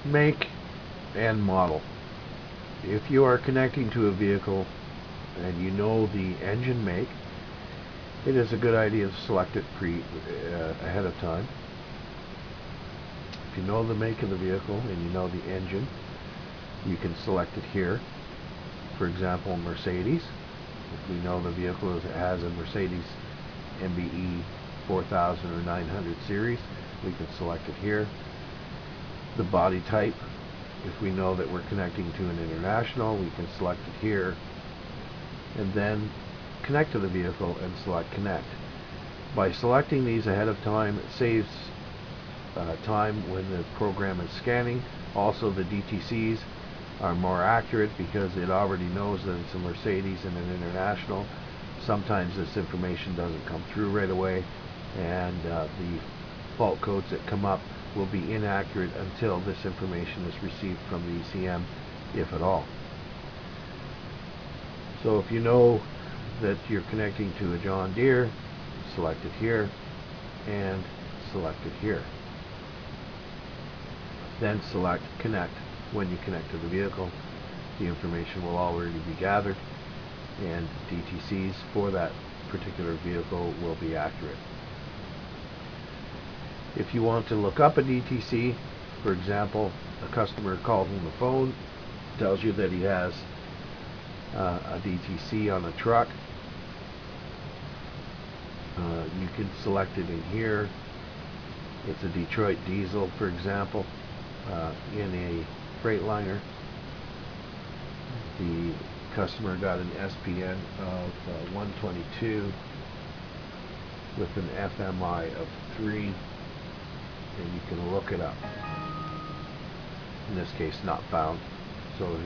Make and model. If you are connecting to a vehicle and you know the engine make, it is a good idea to select it ahead of time. If you know the make of the vehicle and you know the engine, you can select it here. For example, Mercedes. If we know the vehicle has a Mercedes MBE 4000 or 900 series, we can select it here. The body type, if we know that we're connecting to an international, we can select it here, and then connect to the vehicle and select connect. By selecting these ahead of time, it saves time when the program is scanning. Also, the DTCs are more accurate because it already knows that it's a Mercedes and an international. Sometimes this information doesn't come through right away, and the fault codes that come up will be inaccurate until this information is received from the ECM, if at all. So if you know that you're connecting to a John Deere, select it here and select it here. Then select connect. When you connect to the vehicle, the information will already be gathered, and DTCs for that particular vehicle will be accurate. If you want to look up a DTC, for example, a customer calls on the phone, tells you that he has a DTC on a truck, you can select it in here. It's a Detroit diesel, for example, in a Freightliner. The customer got an SPN of 122 with an FMI of 3, and you can look it up. In this case, not found. So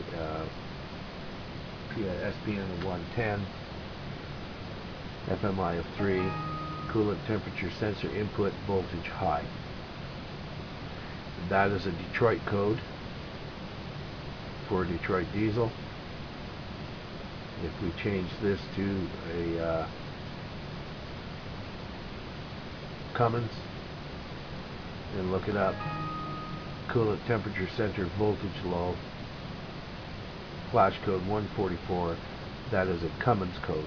SPN of 110, FMI of 3, coolant temperature sensor input voltage high. That is a Detroit code for Detroit diesel. If we change this to a Cummins and look it up, coolant temperature sensor voltage low, flash code 144, that is a Cummins code.